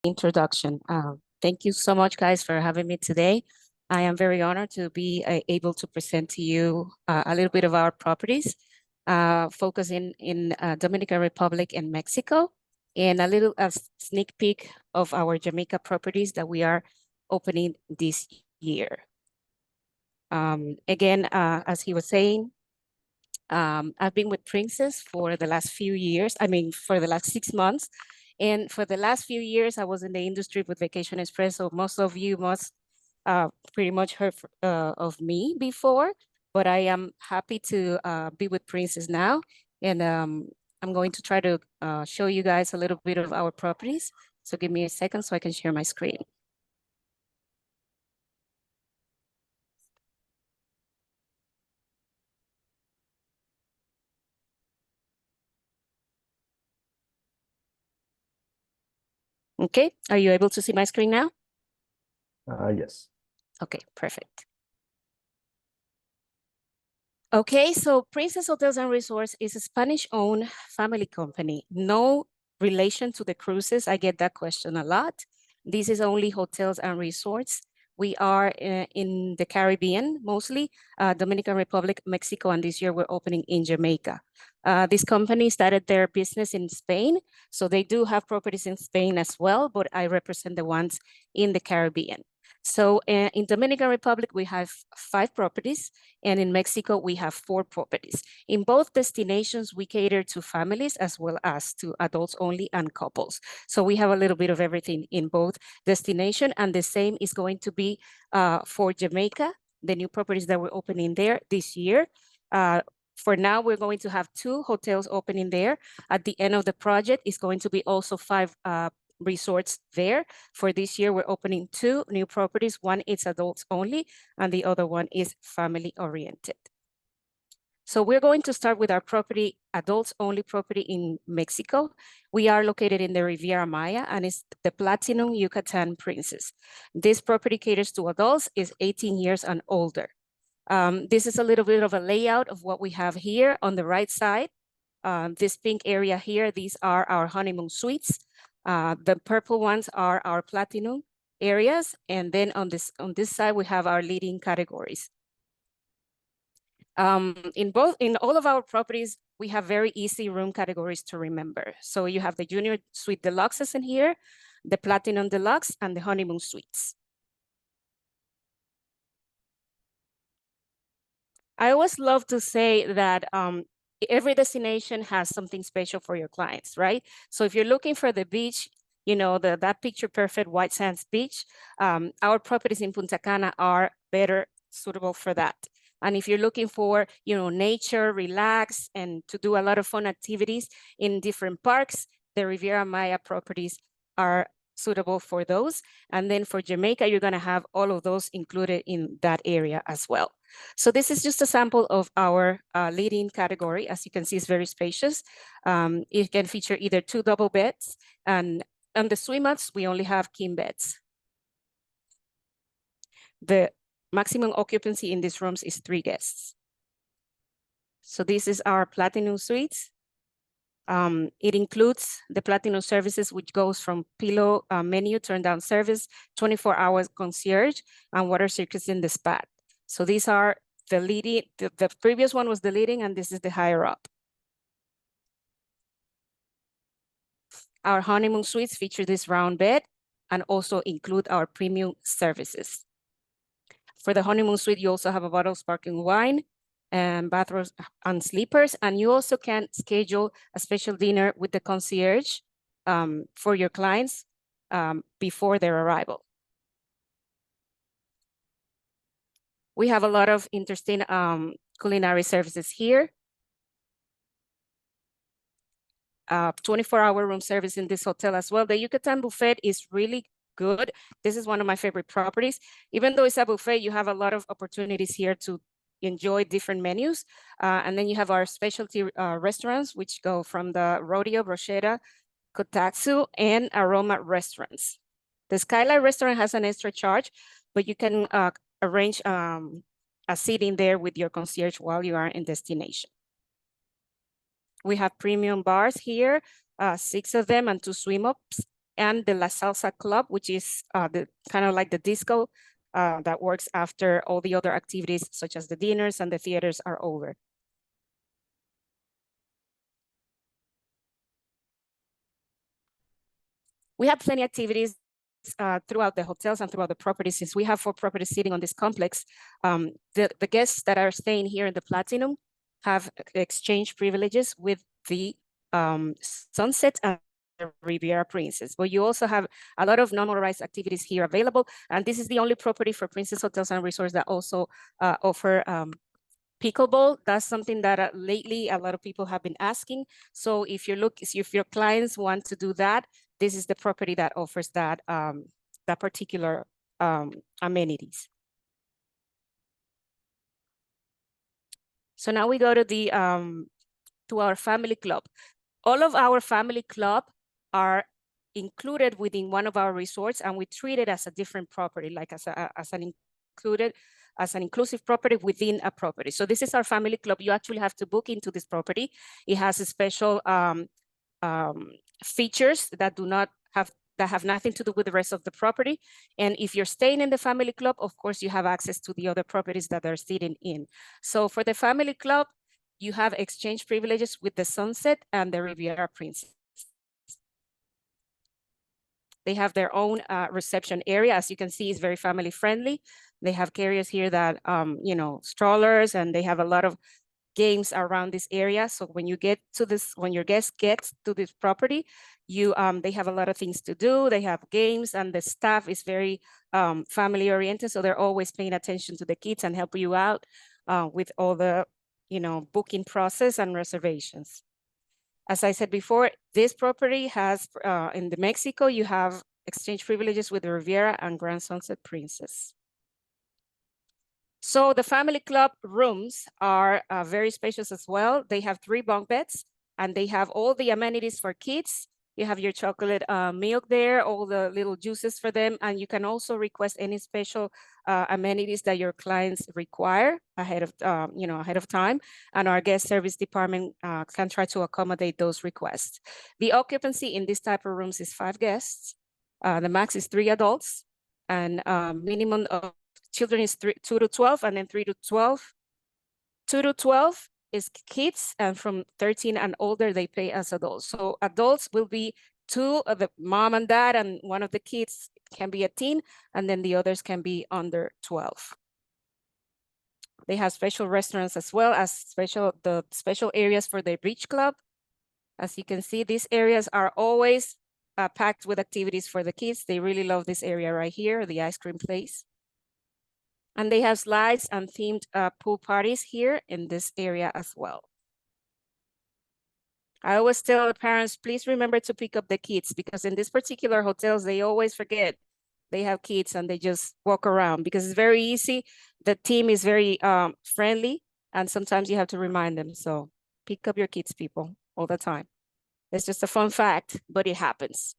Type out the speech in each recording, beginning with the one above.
introduction. Thank you so much, guys, for having me today. I am very honored to be able to present to you a little bit of our properties, focusing in Dominican Republic and Mexico, and a little sneak peek of our Jamaica properties that we are opening this year. Again, as he was saying, I've been with Princess for the last few years. I mean, for the last 6 months. And for the last few years, I was in the industry with Vacation Express. So most of you must pretty much heard of me before, but I am happy to be with Princess now. And I'm going to try to show you guys a little bit of our properties. So give me a second so I can share my screen. Okay, are you able to see my screen now? Yes. Okay, perfect. Okay, so Princess Hotels and Resorts is a Spanish-owned family company. No relation to the cruises. I get that question a lot. This is only hotels and resorts. We are in the Caribbean, mostly Dominican Republic, Mexico, and this year we're opening in Jamaica. This company started their business in Spain, so they do have properties in Spain as well, but I represent the ones in the Caribbean. So in Dominican Republic, we have 5 properties, and in Mexico, we have 4 properties. In both destinations, we cater to families as well as to adults only and couples. So we have a little bit of everything in both destinations, and the same is going to be for Jamaica, the new properties that we're opening there this year. For now, we're going to have 2 hotels opening there. At the end of the project, it's going to be also 5 resorts there. For this year, we're opening 2 new properties. One is adults only, and the other one is family oriented. So we're going to start with our property, adults only property in Mexico. We are located in the Riviera Maya, and it's the Platinum Yucatan Princess. This property caters to adults, is 18 years and older. This is a little bit of a layout of what we have here on the right side. This pink area here, these are our honeymoon suites. The purple ones are our platinum areas. And then on this side, we have our leading categories. In all of our properties, we have very easy room categories to remember. So you have the Junior Suite Deluxes in here, the Platinum Deluxe, and the honeymoon suites. I always love to say that every destination has something special for your clients, right? So if you're looking for the beach, you know, that picture perfect white sands beach, our properties in Punta Cana are better suitable for that. And if you're looking for, you know, nature, relax, and to do a lot of fun activities in different parks, the Riviera Maya properties are suitable for those. And then for Jamaica, you're gonna have all of those included in that area as well. So this is just a sample of our leading category. As you can see, it's very spacious. It can feature either 2 double beds, and on the suites, we only have king beds. The maximum occupancy in these rooms is 3 guests. So this is our Platinum Suites. It includes the Platinum services, which goes from pillow menu, turn down service, 24 hours concierge, and water circuits in the spa. So these are the leading, the previous one was the leading, and this is the higher up. Our honeymoon suites feature this round bed and also include our premium services. For the honeymoon suite, you also have a bottle of sparkling wine and bathrooms and sleepers, and you also can schedule a special dinner with the concierge for your clients before their arrival. We have a lot of interesting culinary services here. 24-hour room service in this hotel as well. The Yucatan buffet is really good. This is one of my favorite properties. Even though it's a buffet, you have a lot of opportunities here to enjoy different menus. And then you have our specialty restaurants, which go from the Rodeo, Brocheta, Kotatsu, and Aroma restaurants. The Skyline restaurant has an extra charge, but you can arrange a seating there with your concierge while you are in destination. We have premium bars here, 6 of them, and 2 swim-ups, and the La Salsa Club, which is the kind of like the disco that works after all the other activities, such as the dinners and the theaters are over. We have plenty of activities throughout the hotels and throughout the properties. Since we have 4 properties sitting on this complex, the guests that are staying here in the Platinum have exchange privileges with the Sunset and the Riviera Princess. But you also have a lot of non-motorized activities here available. And this is the only property for Princess Hotels and Resorts that also offer pickleball. That's something that lately a lot of people have been asking. So if your clients want to do that, this is the property that offers that that particular amenities. So now we go to the to our family club. All of our family club are included within one of our resorts, and we treat it as a different property, like as an inclusive property within a property. So this is our family club. You actually have to book into this property. It has a special features that have nothing to do with the rest of the property. And if you're staying in the family club, of course, you have access to the other properties that they're sitting in. So for the family club, you have exchange privileges with the Sunset and the Riviera Princess. They have their own reception area. As you can see, it's very family friendly. They have carriers here that, you know, strollers, and they have a lot of games around this area. So when you get to this, when your guest gets to this property, they have a lot of things to do. They have games, and the staff is very family oriented. So they're always paying attention to the kids and help you out with all the, you know, booking process and reservations. As I said before, this property has, in the Mexico, you have exchange privileges with the Riviera and Grand Sunset Princess. So the family club rooms are very spacious as well. They have 3 bunk beds, and they have all the amenities for kids. You have your chocolate milk there, all the little juices for them, and you can also request any special amenities that your clients require ahead of ahead of time, and our guest service department can try to accommodate those requests. The occupancy in this type of rooms is 5 guests. The max is 3 adults, and minimum of children is 2 to 12, and then 3 to 12. 2 to 12 is kids, and from 13 and older, they pay as adults. So adults will be 2 of the mom and dad, and one of the kids can be a teen, and then the others can be under 12. They have special restaurants as well as the special areas for the beach club. As you can see, these areas are always packed with activities for the kids. They really love this area right here, the ice cream place. And they have slides and themed pool parties here in this area as well. I always tell the parents, please remember to pick up the kids, because in this particular hotels, they always forget they have kids and they just walk around because it's very easy. The team is very friendly, and sometimes you have to remind them. So pick up your kids, people, all the time. It's just a fun fact, but it happens.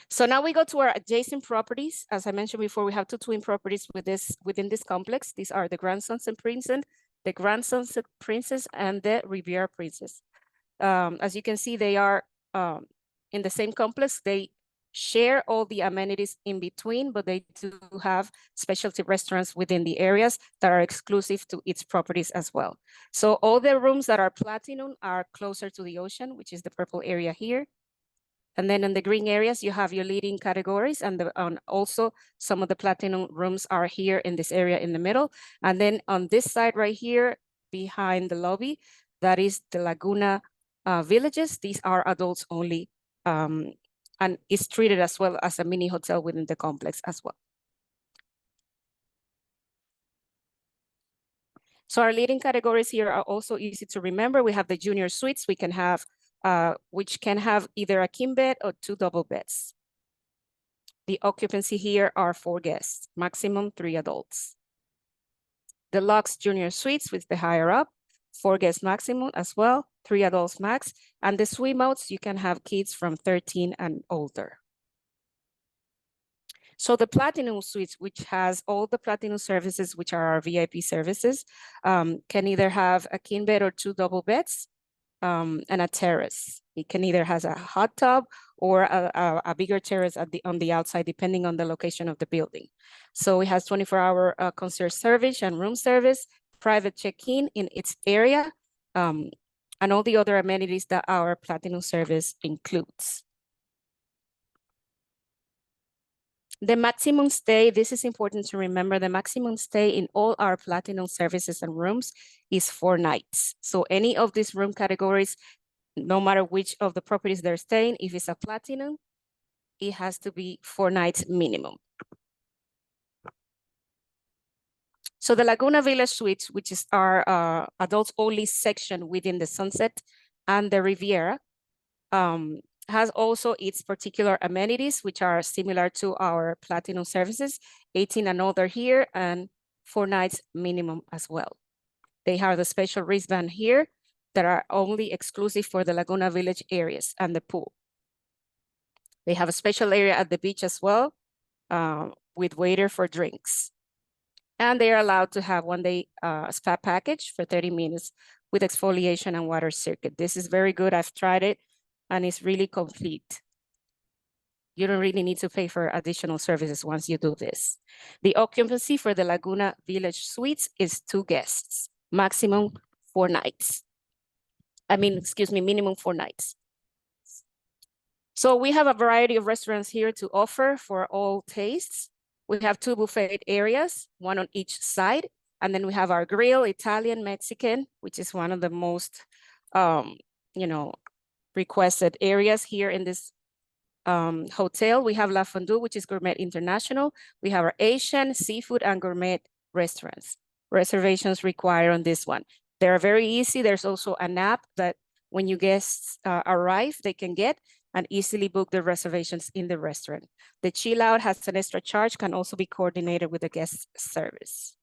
So now we go to our adjacent properties. As I mentioned before, we have 2 twin properties within this complex. These are the Grand Sunset Princess, and the Riviera Princess. As you can see, they are in the same complex. They share all the amenities in between, but they do have specialty restaurants within the areas that are exclusive to its properties as well. So all the rooms that are platinum are closer to the ocean, which is the purple area here. And then in the green areas, you have your leading categories, and also some of the platinum rooms are here in this area in the middle. And then on this side right here, behind the lobby, that is the Laguna Villages. These are adults only, and it's treated as well as a mini hotel within the complex as well. So our leading categories here are also easy to remember. We have the junior suites. We can have which can have either a king bed or 2 double beds. The occupancy here are 4 guests, maximum 3 adults. Deluxe junior suites with the higher up, 4 guests maximum as well, 3 adults max. And the suite modes, you can have kids from 13 and older. So the platinum suites, which has all the platinum services, which are our VIP services, can either have a king bed or 2 double beds. And a terrace. It can either has a hot tub or a bigger terrace on the outside, depending on the location of the building. So it has 24-hour concierge service and room service, private check-in in its area, and all the other amenities that our Platinum service includes. The maximum stay, this is important to remember, the maximum stay in all our Platinum services and rooms is 4 nights. So any of these room categories, no matter which of the properties they're staying, if it's a Platinum, it has to be 4 nights minimum. So the Laguna Village Suites, which is our adults only section within the Sunset and the Riviera, has also its particular amenities, which are similar to our Platinum services, 18 and older here, and 4 nights minimum as well. They have the special wristband here that are only exclusive for the Laguna Village areas and the pool. They have a special area at the beach as well, with waiter for drinks. And they are allowed to have 1-day spa package for 30 minutes with exfoliation and water circuit. This is very good. I've tried it and it's really complete. You don't really need to pay for additional services once you do this. The occupancy for the Laguna Village Suites is 2 guests, maximum 4 nights. Minimum 4 nights. So we have a variety of restaurants here to offer for all tastes. We have 2 buffet areas, 1 on each side. And then we have our grill, Italian, Mexican, which is one of the most, requested areas here in this hotel. We have La Fondue, which is Gourmet International. We have our Asian, seafood, and gourmet restaurants. Reservations required on this one. They're very easy. There's also an app that when you guests arrive, they can get and easily book their reservations in the restaurant. The chill out has an extra charge, can also be coordinated with the guest service.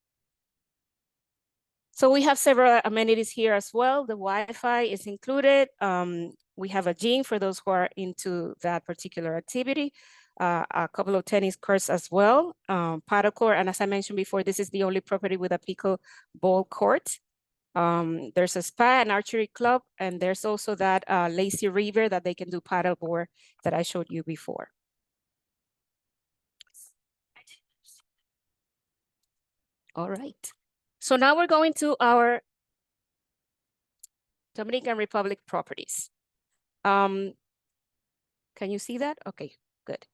So we have several amenities here as well. The Wi-Fi is included. We have a gym for those who are into that particular activity. A couple of tennis courts as well, paddle court. And as I mentioned before, this is the only property with a pickleball court. There's a spa and archery club, and there's also that lazy river that they can do paddleboard that I showed you before. All right. So now we're going to our Dominican Republic properties. Can you see that? Okay, good.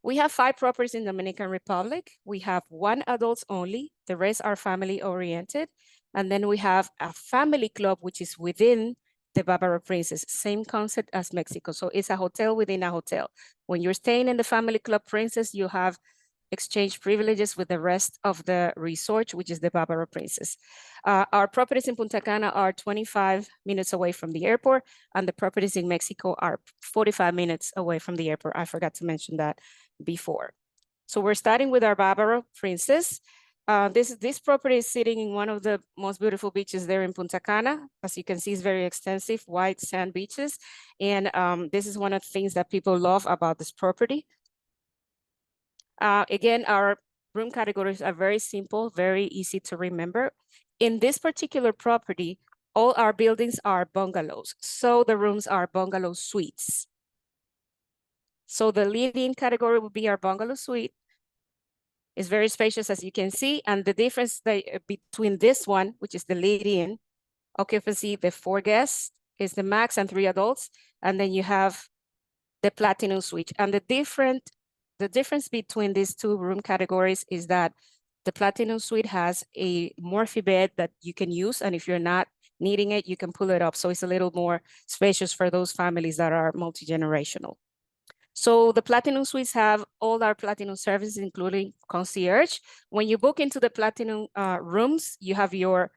We have 5 properties in Dominican Republic. We have 1 adults only. The rest are family oriented. And then we have a family club, which is within the Barbaro Princess, same concept as Mexico. So it's a hotel within a hotel. When you're staying in the family club Princess, you have exchange privileges with the rest of the resort, which is the Barbaro Princess. Our properties in Punta Cana are 25 minutes away from the airport, and the properties in Mexico are 45 minutes away from the airport. I forgot to mention that before. So we're starting with our Barbaro Princess. This property is sitting in one of the most beautiful beaches there in Punta Cana. As you can see, it's very extensive, white sand beaches. And this is one of the things that people love about this property. Again, our room categories are very simple, very easy to remember. In this particular property, all our buildings are bungalows. So the rooms are bungalow suites. So the leading category would be our bungalow suite. It's very spacious, as you can see. And the difference between this one, which is the lead-in occupancy, the 4 guests is the max and 3 adults. And then you have the Platinum suite. And the difference between these 2 room categories is that the Platinum suite has a Morphe bed that you can use. And if you're not needing it, you can pull it up. So it's a little more spacious for those families that are multi-generational. So the Platinum suites have all our Platinum services, including concierge. When you book into the Platinum rooms, you have your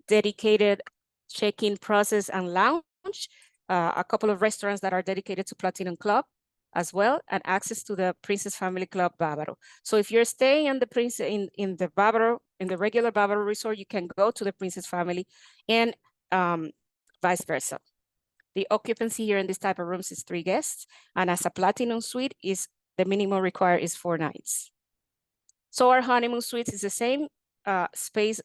dedicated check-in process and lounge, a couple of restaurants that are dedicated to Platinum Club as well, and access to the Princess Family Club Bávaro. So if you're staying in the in the Bávaro, in the regular Bávaro resort, you can go to the Princess Family and vice versa. The occupancy here in this type of rooms is 3 guests, and as a Platinum suite, the minimum required is 4 nights. So our honeymoon suites is the same space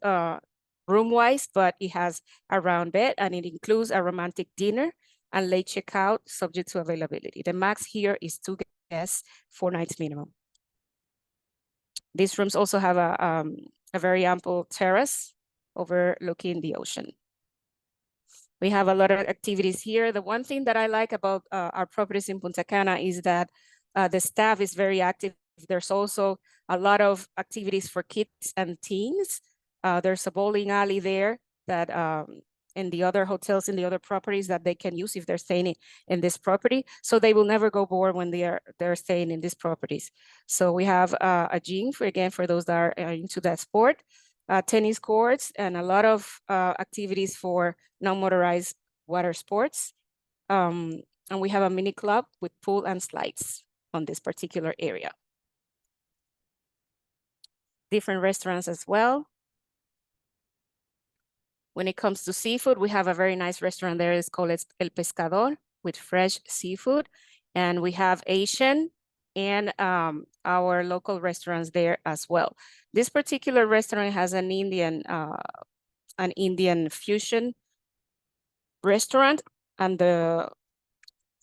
room-wise, but it has a round bed and it includes a romantic dinner and late checkout subject to availability. The max here is 2 guests, 4 nights minimum. These rooms also have a very ample terrace overlooking the ocean. We have a lot of activities here. The one thing that I like about our properties in Punta Cana is that the staff is very active. There's also a lot of activities for kids and teens. There's a bowling alley there that in the other hotels, in the other properties that they can use if they're staying in this property. So they will never go bored when they're staying in these properties. So we have a gym for those that are into that sport, tennis courts, and a lot of activities for non-motorized water sports. And we have a mini club with pool and slides on this particular area. Different restaurants as well. When it comes to seafood, we have a very nice restaurant there. It's called El Pescador with fresh seafood. And we have Asian and our local restaurants there as well. This particular restaurant has an Indian fusion restaurant, and the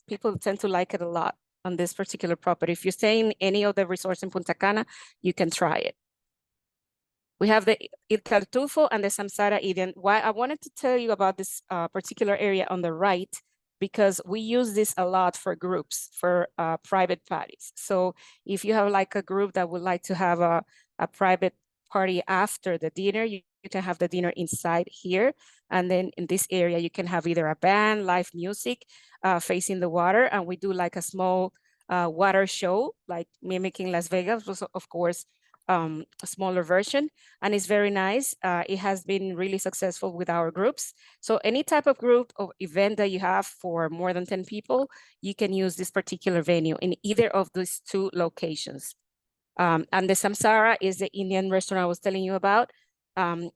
people tend to like it a lot on this particular property. If you stay in any of the resorts in Punta Cana, you can try it. We have the Il Tartufo and the Samsara Indian. Why I wanted to tell you about this particular area on the right, because we use this a lot for groups, for private parties. So if you have like a group that would like to have a private party after the dinner, you can have the dinner inside here. And then in this area, you can have either a band, live music facing the water. And we do like a small water show, like mimicking Las Vegas, was of course, a smaller version, and it's very nice. It has been really successful with our groups. So any type of group or event that you have for more than 10 people, you can use this particular venue in either of these 2 locations. And the Samsara is the Indian restaurant I was telling you about.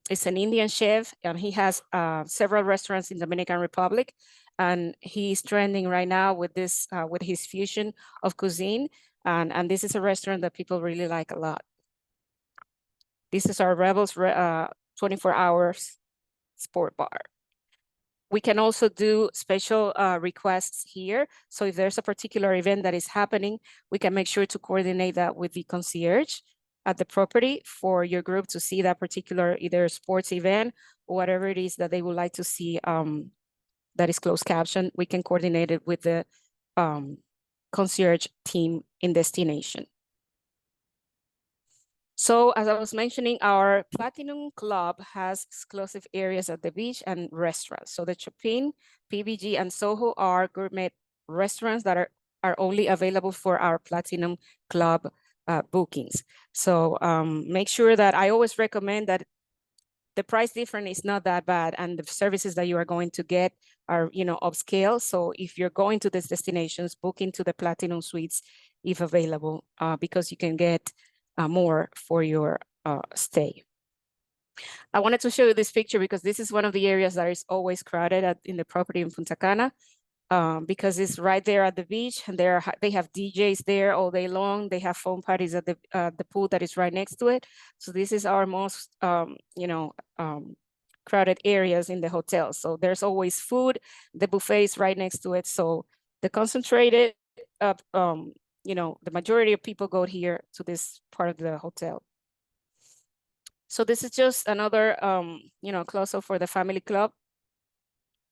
It's an Indian chef, and he has several restaurants in Dominican Republic, and he's trending right now with this, with his fusion of cuisine. And this is a restaurant that people really like a lot. This is our Rebels 24 hours sport bar. We can also do special requests here. So if there's a particular event that is happening, we can make sure to coordinate that with the concierge at the property for your group to see that particular either sports event or whatever it is that they would like to see that is closed caption. We can coordinate it with the concierge team in destination. So as I was mentioning, our Platinum Club has exclusive areas at the beach and restaurants. So the Chopin, PBG, and Soho are gourmet restaurants that are only available for our Platinum Club bookings. So make sure that I always recommend that the price difference is not that bad, and the services that you are going to get are, upscale. So if you're going to these destinations, book into the Platinum Suites if available, because you can get more for your stay. I wanted to show you this picture because this is one of the areas that is always crowded in the property in Punta Cana, because it's right there at the beach, and they have DJs there all day long. They have phone parties at the pool that is right next to it. So this is our most crowded areas in the hotel. So there's always food. The buffet is right next to it. So the concentrated the majority of people go here to this part of the hotel. So this is just another, close-up for the family club.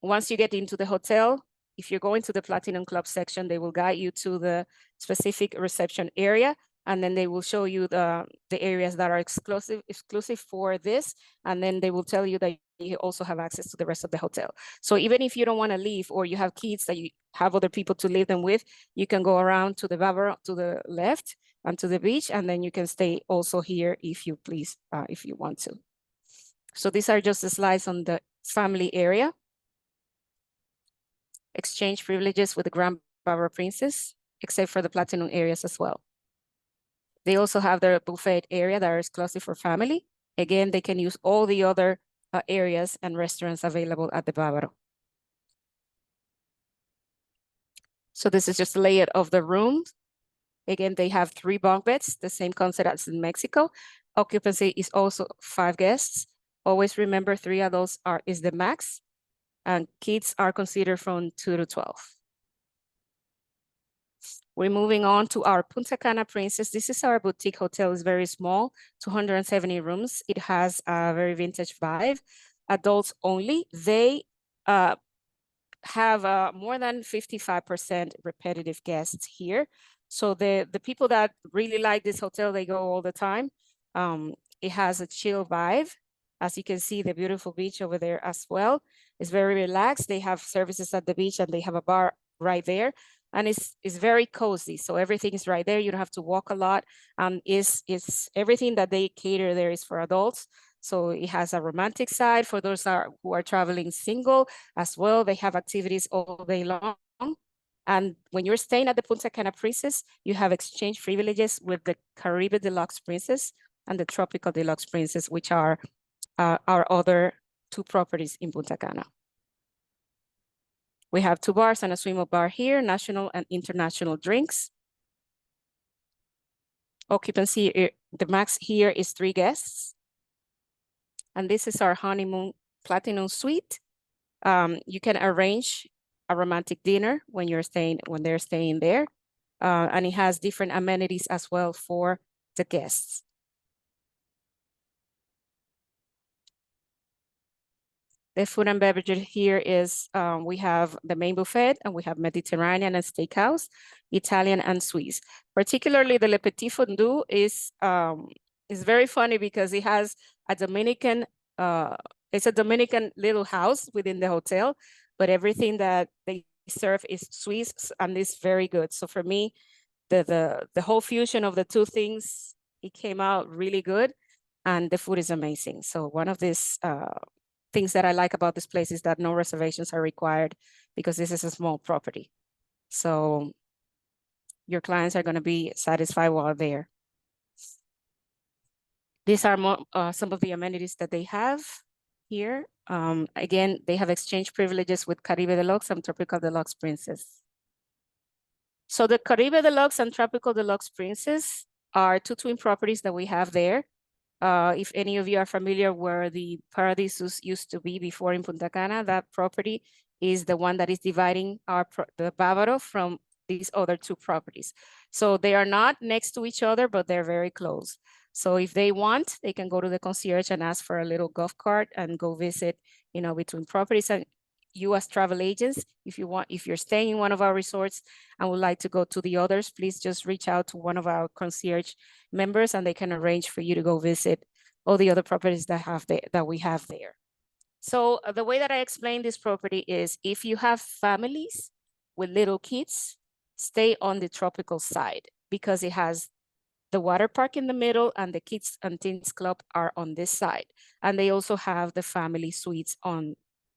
Once you get into the hotel, if you're going to the Platinum Club section, they will guide you to the specific reception area, and then they will show you the areas that are exclusive for this, and then they will tell you that you also have access to the rest of the hotel. So even if you don't want to leave, or you have kids that you have other people to leave them with, you can go around to the Bavaro to the left and to the beach, and then you can stay also here if you please, if you want to. So these are just the slides on the family area. Exchange privileges with the Grand Bavaro Princess, except for the Platinum areas as well. They also have their buffet area that are exclusive for family. Again, they can use all the other areas and restaurants available at the Bavaro. So this is just a layout of the rooms. Again, they have 3 bunk beds, the same concept as in Mexico. Occupancy is also 5 guests. Always remember 3 adults is the max. and kids are considered from 2 to 12. We're moving on to our Punta Cana Princess. This is our boutique hotel. It's very small, 270 rooms. It has a very vintage vibe. Adults only. They have more than 55% repetitive guests here. So the people that really like this hotel, they go all the time. It has a chill vibe. As you can see, the beautiful beach over there as well. It's very relaxed. They have services at the beach and they have a bar right there. And it's very cozy. So everything is right there. You don't have to walk a lot. It's everything that they cater there is for adults. So it has a romantic side for those who are traveling single as well. They have activities all day long. And when you're staying at the Punta Cana Princess, you have exchange privileges with the Caribe Deluxe Princess and the Tropical Deluxe Princess, which are our other two properties in Punta Cana. We have 2 bars and a swim up bar here, national and international drinks. Occupancy, the max here is 3 guests. And this is our honeymoon platinum suite. You can arrange a romantic dinner when they're staying there. And it has different amenities as well for the guests. The food and beverage here is, we have the main buffet and we have Mediterranean and steakhouse, Italian and Swiss. Particularly the Le Petit Fondue is very funny because it has a Dominican, it's a Dominican little house within the hotel, but everything that they serve is Swiss and it's very good. So for me, the whole fusion of the two things, it came out really good and the food is amazing. So one of these things that I like about this place is that no reservations are required because this is a small property. So your clients are going to be satisfied while there. These are some of the amenities that they have here. Again, they have exchange privileges with Caribe Deluxe and Tropical Deluxe Princess. So the Caribe Deluxe and Tropical Deluxe Princess are 2 twin properties that we have there. If any of you are familiar where the Paradisus used to be before in Punta Cana, that property is the one that is dividing the Bávaro from these other 2 properties. So they are not next to each other, but they're very close. So if they want, they can go to the concierge and ask for a little golf cart and go visit, between properties. And you as travel agents, if you're staying in one of our resorts and would like to go to the others, please just reach out to one of our concierge members and they can arrange for you to go visit all the other properties that we have there. So the way that I explain this property is if you have families with little kids, stay on the tropical side because it has the water park in the middle and the kids and teens club are on this side. And they also have the family suites on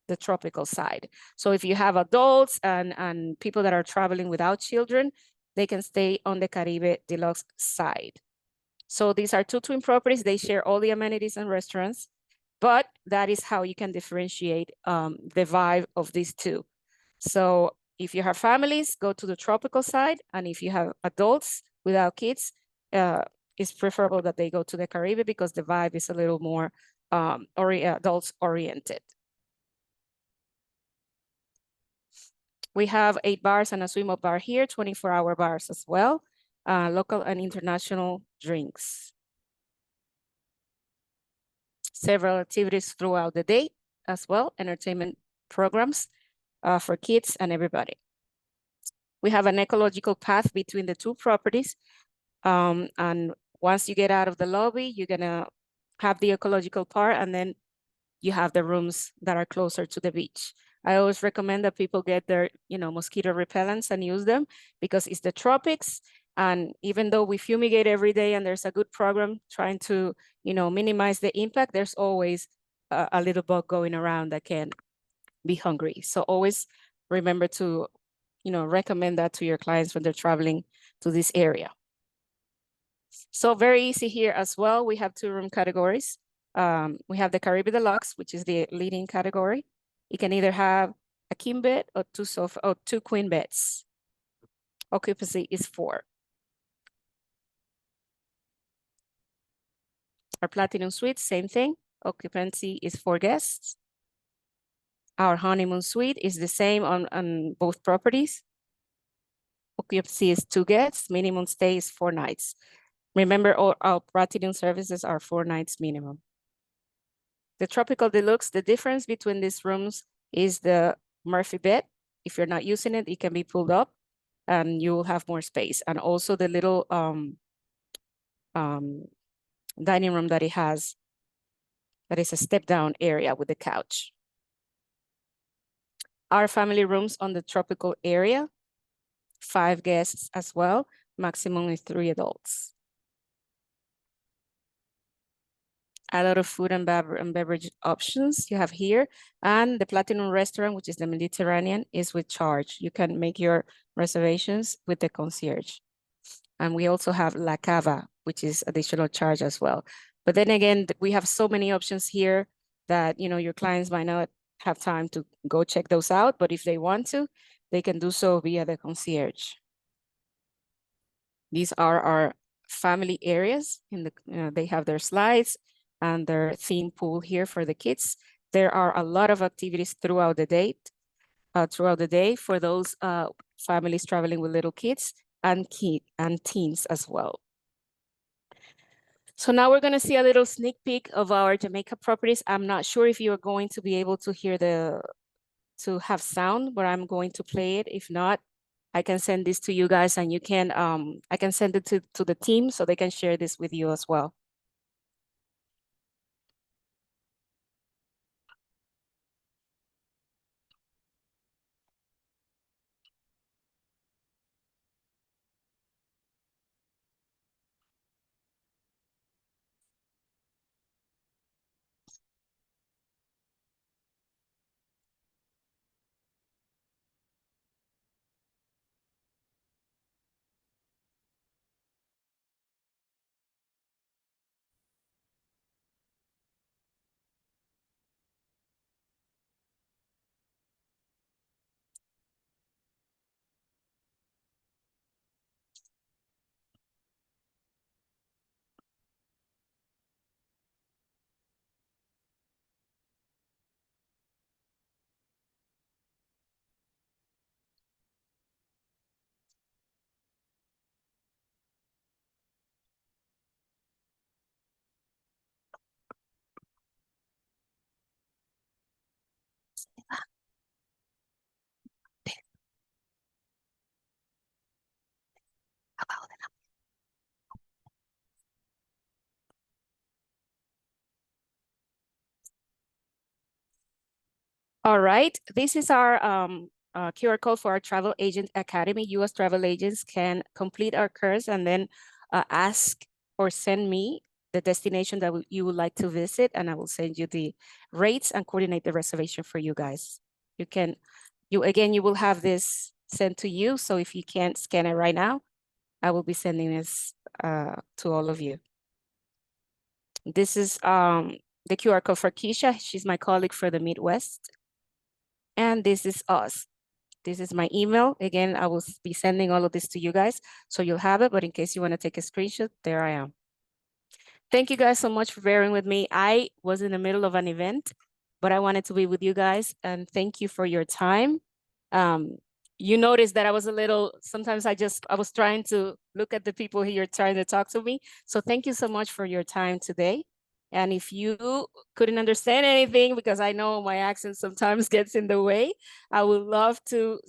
the tropical side. So if you have adults and people that are traveling without children, they can stay on the Caribe Deluxe side. So these are 2 twin properties. They share all the amenities and restaurants, but that is how you can differentiate the vibe of these 2. So if you have families, go to the tropical side. And if you have adults without kids, it's preferable that they go to the Caribbean because the vibe is a little more adults oriented. We have 8 bars and a swim up bar here, 24-hour bars as well, local and international drinks. Several activities throughout the day as well, entertainment programs for kids and everybody. We have an ecological path between the 2 properties. And once you get out of the lobby, you're gonna have the ecological part and then you have the rooms that are closer to the beach. I always recommend that people get their, mosquito repellents and use them because it's the tropics. And even though we fumigate every day and there's a good program trying to, minimize the impact, there's always a little bug going around that can be hungry. So always remember to, recommend that to your clients when they're traveling to this area. So very easy here as well. We have 2 room categories. We have the Caribe Deluxe, which is the leading category. You can either have a king bed or 2 queen beds. Occupancy is 4. Our Platinum Suite, same thing. Occupancy is 4 guests. Our honeymoon suite is the same on both properties. Occupancy is 2 guests, minimum stay is 4 nights. Remember, all our platinum services are 4 nights minimum. The tropical deluxe, the difference between these rooms is the Murphy bed. If you're not using it, it can be pulled up and you will have more space. And also the little dining room that it has, that is a step down area with the couch. Our family rooms on the tropical area, 5 guests as well, maximum is 3 adults. A lot of food and beverage options you have here. And the Platinum Restaurant, which is the Mediterranean, is with charge. You can make your reservations with the concierge. And we also have La Cava, which is additional charge as well. But then again, we have so many options here that, you know, your clients might not have time to go check those out, but if they want to, they can do so via the concierge. These are our family areas. They have their slides and their theme pool here for the kids. There are a lot of activities throughout the day for those families traveling with little kids and teens as well. So now we're going to see a little sneak peek of our Jamaica properties. I'm not sure if you're going to be able to hear to have sound, but I'm going to play it. If not, I can send this to you guys and you can, I can send it to the team so they can share this with you as well. All right, this is our QR code for our Travel Agent Academy. US travel agents can complete our course and then ask or send me the destination that you would like to visit, and I will send you the rates and coordinate the reservation for you guys. You will have this sent to you, so if you can't scan it right now, I will be sending this to all of you. This is the QR code for Keisha. She's my colleague for the Midwest. And this is us. This is my email. Again, I will be sending all of this to you guys, so you'll have it, but in case you want to take a screenshot, there I am. Thank you guys so much for bearing with me. I was in the middle of an event, but I wanted to be with you guys, and thank you for your time. You noticed that I was sometimes I was trying to look at the people here trying to talk to me. So thank you so much for your time today. And if you couldn't understand anything, because I know my accent sometimes gets in the way, I would love to,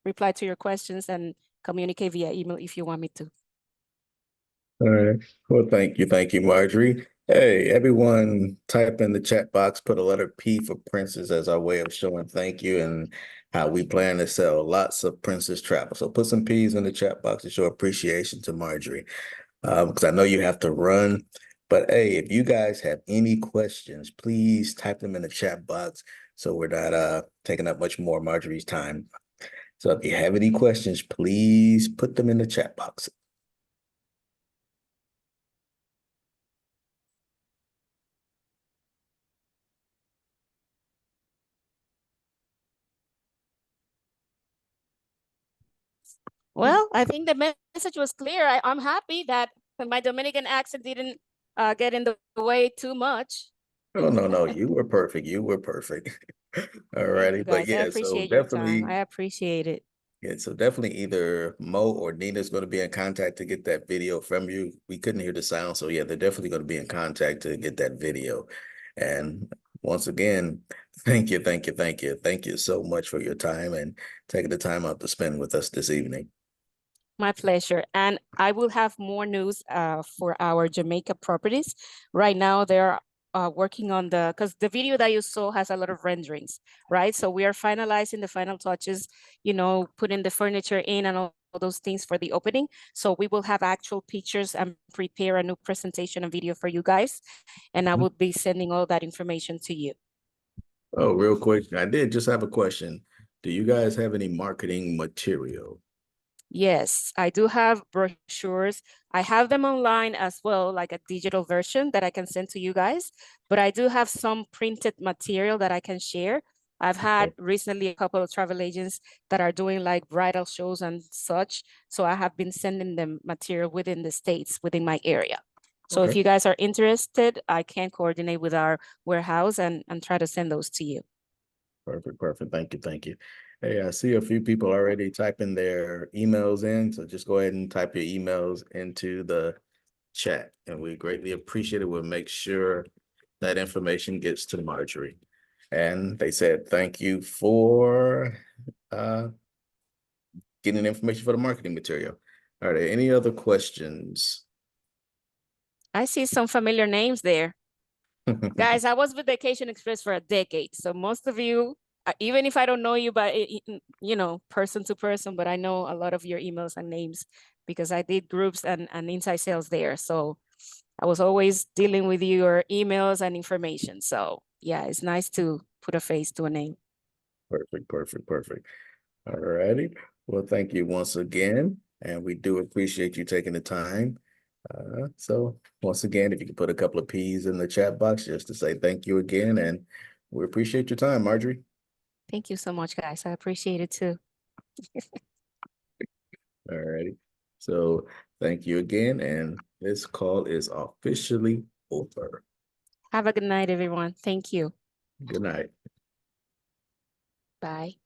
reply to your questions and communicate via email if you want me to. All right. Well, thank you, Marjorie. Hey, everyone, type in the chat box, put a letter P for Princess as our way of showing thank you and how we plan to sell lots of Princess travel. So put some P's in the chat box to show appreciation to Marjorie, because I know you have to run. But hey, if you guys have any questions, please type them in the chat box so we're not taking up much more of Marjorie's time. So if you have any questions, please put them in the chat box. Well, I think the message was clear. I'm happy that my Dominican accent didn't get in the way too much. Oh, no, no, you were perfect. You were perfect. All Thank you righty. But guys. I yeah, so appreciate your time. definitely, I appreciate it. yeah, so definitely either Mo or Nina's going to be in contact to get that video from you. We couldn't hear the sound. So yeah, they're definitely going to be in contact to get that video. And once again, thank you, thank you, thank you. Thank you so much for your time and taking the time out to spend with us this evening. My pleasure. And I will have more news for our Jamaica properties. Right now, they're working on because the video that you saw has a lot of renderings, right? So we are finalizing the final touches, putting the furniture in and all those things for the opening. So we will have actual pictures and prepare a new presentation and video for you guys. And I Mhm. will be sending all that information to you. Oh, real quick, I did just have a question. Do you guys have any marketing material? Yes, I do have brochures. I have them online as well, like a digital version that I can send to you guys, but I do have some printed material that I can share. I've had Okay. recently a couple of travel agents that are doing like bridal shows and such. So I have been sending them material within the States, within my area. So if Okay. you guys are interested, I can coordinate with our warehouse and try to send those to you. Perfect, perfect. Thank you, thank you. Hey, I see a few people already typing their emails in, so just go ahead and type your emails into the chat, and we greatly appreciate it. We'll make sure that information gets to Marjorie. And they said thank you for uh, getting information for the marketing material. Are there any other questions? I see some familiar names there. Guys, I was with Vacation Express for a decade. So most of you, even if I don't know you by, person to person, but I know a lot of your emails and names because I did groups and inside sales there. So I was always dealing with your emails and information. So yeah, it's nice to put a face to a name. Perfect, perfect, perfect. All righty. Well, thank you once again, and we do appreciate you taking the time. So once again, if you could put a couple of P's in the chat box just to say thank you again, and we appreciate your time, Marjorie. Thank you so much, guys. I appreciate it too. All righty. So thank you again, and this call is officially over. Have a good night, everyone. Thank you. Good night. Bye.